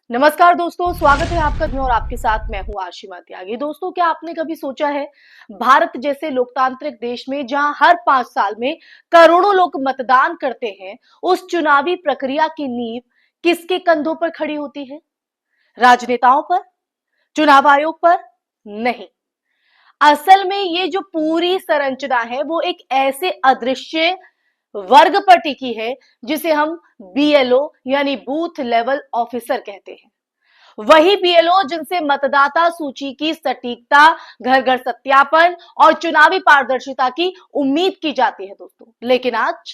नमस्कार दोस्तों, स्वागत है आपका दिन और आपके साथ मैं हूं आशिमा त्यागी। दोस्तों, क्या आपने कभी सोचा है भारत जैसे लोकतांत्रिक देश में जहां हर 5 साल में करोड़ों लोग मतदान करते हैं, उस चुनावी प्रक्रिया की नींव किसके कंधों पर खड़ी होती है? राजनेताओं पर? चुनाव आयोग पर? नहीं। असल में ये जो पूरी संरचना है वो एक ऐसे अदृश्य वर्ग पर टिकी है जिसे हम बीएलओ यानी बूथ लेवल ऑफिसर कहते हैं। वही बीएलओ जिनसे मतदाता सूची की सटीकता, घर घर सत्यापन और चुनावी पारदर्शिता की उम्मीद की जाती है दोस्तों। लेकिन आज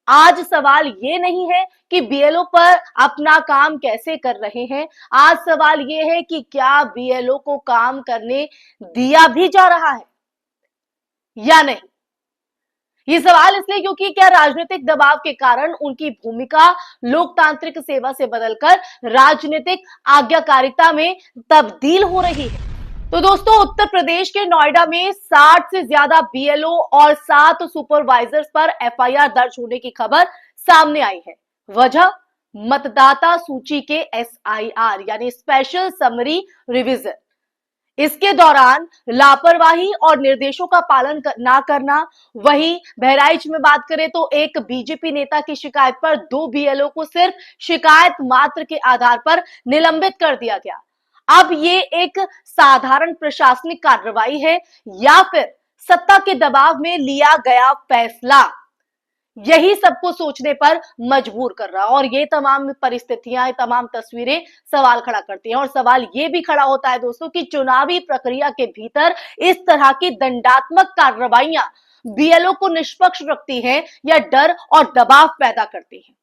आज सवाल ये नहीं है कि बीएलओ पर अपना काम कैसे कर रहे हैं। आज सवाल ये है कि क्या बीएलओ को काम करने दिया भी जा रहा है या नहीं। ये सवाल इसलिए क्योंकि क्या राजनीतिक दबाव के कारण उनकी भूमिका लोकतांत्रिक सेवा से बदलकर राजनीतिक आज्ञाकारिता में तब्दील हो रही है। तो दोस्तों, उत्तर प्रदेश के नोएडा में 60 से ज्यादा बीएलओ और 7 सुपरवाइजर्स पर एफआईआर दर्ज होने की खबर सामने आई है। वजह मतदाता सूची के एसआईआर यानी स्पेशल समरी रिवीजन। इसके दौरान लापरवाही और निर्देशों का पालन ना करना। वहीं बहराइच में बात करें तो एक बीजेपी नेता की शिकायत पर 2 बीएलओ को सिर्फ शिकायत मात्र के आधार पर निलंबित कर दिया गया। अब ये एक साधारण प्रशासनिक कार्रवाई है या फिर सत्ता के दबाव में लिया गया फैसला? यही सबको सोचने पर मजबूर कर रहा है और ये तमाम परिस्थितियां, तमाम तस्वीरें सवाल खड़ा करती हैं। और सवाल ये भी खड़ा होता है दोस्तों कि चुनावी प्रक्रिया के भीतर इस तरह की दंडात्मक कार्रवाइयां बीएलओ को निष्पक्ष रखती हैं या डर और दबाव पैदा करती हैं?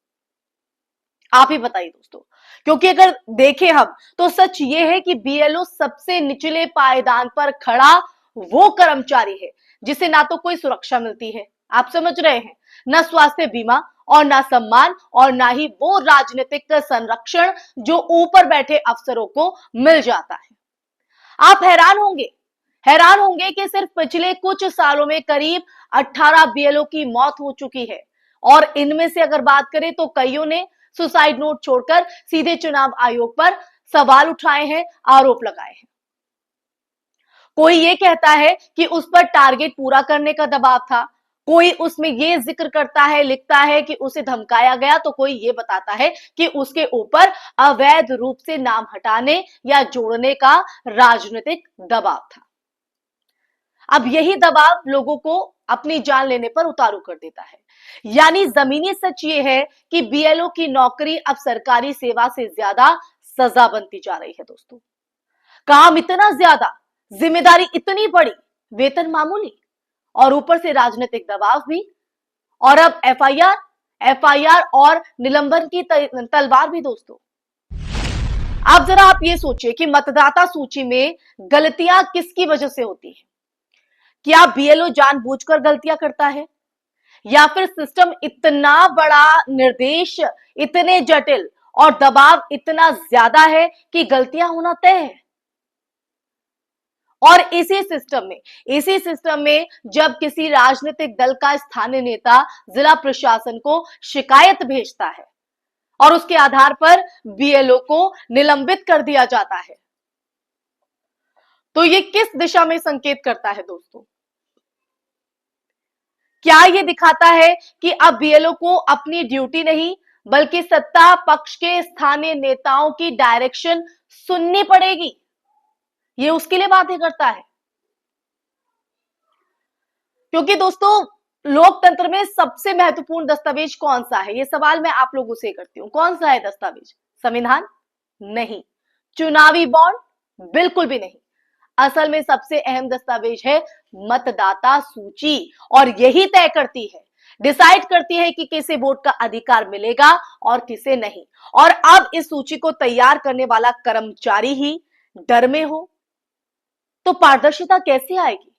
आप ही बताइए दोस्तों, क्योंकि अगर देखें हम तो सच ये है कि बीएलओ सबसे निचले पायदान पर खड़ा वो कर्मचारी है जिसे ना तो कोई सुरक्षा मिलती है, आप समझ रहे हैं, ना स्वास्थ्य बीमा और ना सम्मान और ना ही वो राजनीतिक संरक्षण जो ऊपर बैठे अफसरों को मिल जाता है। आप हैरान होंगे कि सिर्फ पिछले कुछ सालों में करीब 18 बीएलओ की मौत हो चुकी है और इनमें से अगर बात करें तो कईयों ने सुसाइड नोट छोड़कर सीधे चुनाव आयोग पर सवाल उठाए हैं, आरोप लगाए हैं। कोई ये कहता है कि उस पर टारगेट पूरा करने का दबाव था, कोई उसमें ये जिक्र करता है, लिखता है कि उसे धमकाया गया, तो कोई ये बताता है कि उसके ऊपर अवैध रूप से नाम हटाने या जोड़ने का राजनीतिक दबाव था। अब यही दबाव लोगों को अपनी जान लेने पर उतारू कर देता है। यानी जमीनी सच ये है कि बीएलओ की नौकरी अब सरकारी सेवा से ज्यादा सजा बनती जा रही है दोस्तों। काम इतना ज्यादा, जिम्मेदारी इतनी बड़ी, वेतन मामूली और ऊपर से राजनीतिक दबाव भी। और अब एफआईआर और निलंबन की तलवार भी दोस्तों। अब जरा आप ये सोचिए कि मतदाता सूची में गलतियां किसकी वजह से होती है? क्या बीएलओ जानबूझकर गलतियां करता है या फिर सिस्टम इतना बड़ा, निर्देश इतने जटिल और दबाव इतना ज्यादा है कि गलतियां होना तय है? और इसी सिस्टम में जब किसी राजनीतिक दल का स्थानीय नेता जिला प्रशासन को शिकायत भेजता है और उसके आधार पर बीएलओ को निलंबित कर दिया जाता है, तो ये किस दिशा में संकेत करता है दोस्तों? क्या ये दिखाता है कि अब बीएलओ को अपनी ड्यूटी नहीं बल्कि सत्ता पक्ष के स्थानीय नेताओं की डायरेक्शन सुननी पड़ेगी? ये उसके लिए बातें करता है। क्योंकि दोस्तों, लोकतंत्र में सबसे महत्वपूर्ण दस्तावेज कौन सा है, ये सवाल मैं आप लोगों से करती हूं। कौन सा है दस्तावेज? संविधान? नहीं। चुनावी बॉन्ड? बिल्कुल भी नहीं। असल में सबसे अहम दस्तावेज है मतदाता सूची और यही तय करती है, डिसाइड करती है कि किसे वोट का अधिकार मिलेगा और किसे नहीं। और अब इस सूची को तैयार करने वाला कर्मचारी ही डर में हो तो पारदर्शिता कैसे आएगी?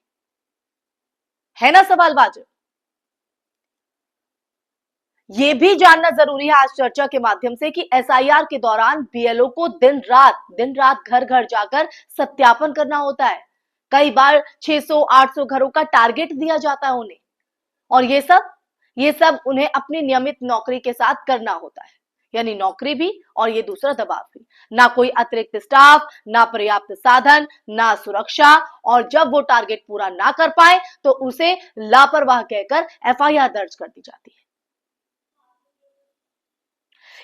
है ना सवाल वाजिब। यह भी जानना जरूरी है आज चर्चा के माध्यम से कि एसआईआर के दौरान बीएलओ को दिन रात घर घर जाकर सत्यापन करना होता है। कई बार 600-800 घरों का टारगेट दिया जाता है उन्हें, और ये सब उन्हें अपनी नियमित नौकरी के साथ करना होता है। यानी नौकरी भी और ये दूसरा दबाव भी। ना कोई अतिरिक्त स्टाफ, ना पर्याप्त साधन, ना सुरक्षा, और जब वो टारगेट पूरा ना कर पाए तो उसे लापरवाह कहकर एफआईआर दर्ज कर दी जाती है।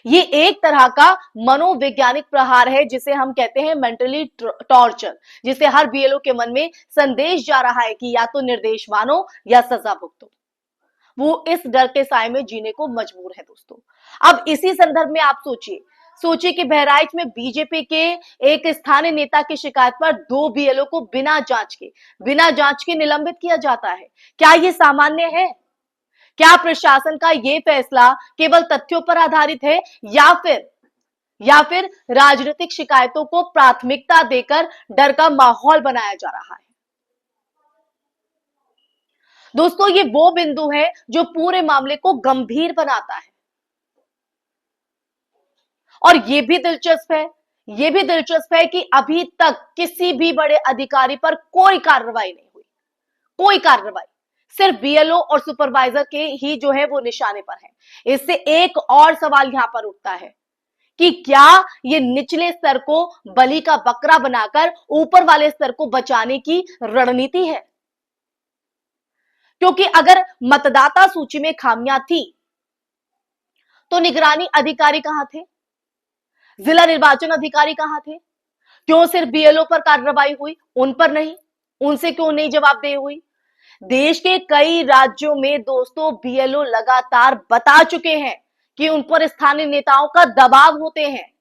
ये एक तरह का मनोवैज्ञानिक प्रहार है जिसे हम कहते हैं मेंटली टॉर्चर, जिसे हर बीएलओ के मन में संदेश जा रहा है कि या तो निर्देश मानो या सजा भुगतो। वो इस डर के साए में जीने को मजबूर है दोस्तों। अब इसी संदर्भ में आप सोचिए कि बहराइच में बीजेपी के एक स्थानीय नेता की शिकायत पर 2 बीएलओ को बिना जांच के निलंबित किया जाता है। क्या ये सामान्य है? क्या प्रशासन का ये फैसला केवल तथ्यों पर आधारित है या फिर राजनीतिक शिकायतों को प्राथमिकता देकर डर का माहौल बनाया जा रहा है? दोस्तों, ये वो बिंदु है जो पूरे मामले को गंभीर बनाता है। और ये भी दिलचस्प है कि अभी तक किसी भी बड़े अधिकारी पर कोई कार्रवाई नहीं हुई, कोई कार्रवाई। सिर्फ बीएलओ और सुपरवाइजर के ही जो है वो निशाने पर है। इससे एक और सवाल यहां पर उठता है कि क्या ये निचले स्तर को बलि का बकरा बनाकर ऊपर वाले स्तर को बचाने की रणनीति है? क्योंकि अगर मतदाता सूची में खामियां थी तो निगरानी अधिकारी कहां थे? जिला निर्वाचन अधिकारी कहां थे? क्यों सिर्फ बीएलओ पर कार्रवाई हुई, उन पर नहीं? उनसे क्यों नहीं जवाबदेही हुई? देश के कई राज्यों में दोस्तों बीएलओ लगातार बता चुके हैं कि उन पर स्थानीय नेताओं का दबाव होते हैं।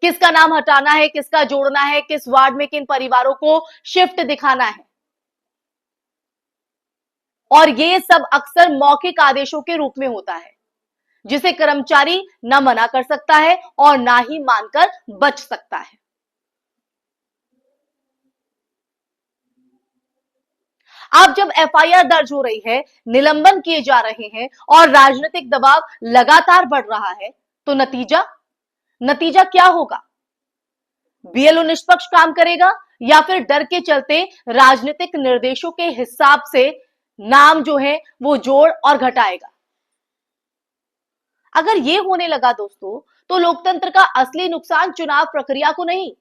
किसका नाम हटाना है, किसका जोड़ना है, किस वार्ड में किन परिवारों को शिफ्ट दिखाना है, और ये सब अक्सर मौखिक आदेशों के रूप में होता है जिसे कर्मचारी न मना कर सकता है और ना ही मानकर बच सकता है। अब जब एफआईआर दर्ज हो रही है, निलंबन किए जा रहे हैं और राजनीतिक दबाव लगातार बढ़ रहा है, तो नतीजा क्या होगा? बीएलओ निष्पक्ष काम करेगा या फिर डर के चलते राजनीतिक निर्देशों के हिसाब से नाम जो है वो जोड़ और घटाएगा? अगर ये होने लगा दोस्तों, तो लोकतंत्र का असली नुकसान चुनाव प्रक्रिया को नहीं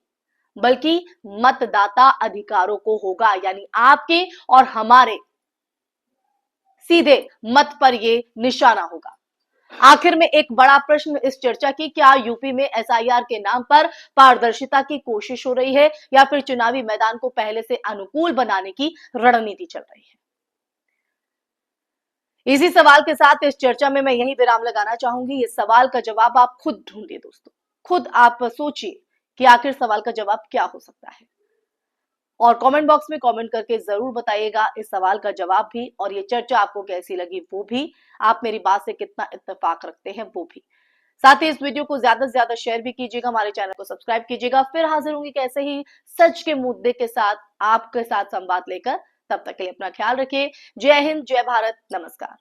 बल्कि मतदाता अधिकारों को होगा, यानी आपके और हमारे सीधे मत पर ये निशाना होगा। आखिर में एक बड़ा प्रश्न इस चर्चा की, क्या यूपी में एसआईआर के नाम पर पारदर्शिता की कोशिश हो रही है या फिर चुनावी मैदान को पहले से अनुकूल बनाने की रणनीति चल रही है? इसी सवाल के साथ इस चर्चा में मैं यही विराम लगाना चाहूंगी। इस सवाल का जवाब आप खुद ढूंढिए दोस्तों, खुद आप सोचिए कि आखिर सवाल का जवाब क्या हो सकता है, और कमेंट बॉक्स में कमेंट करके जरूर बताइएगा इस सवाल का जवाब भी, और ये चर्चा आपको कैसी लगी वो भी, आप मेरी बात से कितना इत्तेफाक रखते हैं वो भी। साथ ही इस वीडियो को ज्यादा से ज्यादा शेयर भी कीजिएगा, हमारे चैनल को सब्सक्राइब कीजिएगा। फिर हाजिर होंगी कैसे ही सच के मुद्दे के साथ आपके साथ संवाद लेकर। तब तक के लिए अपना ख्याल रखिए। जय हिंद, जय भारत, नमस्कार।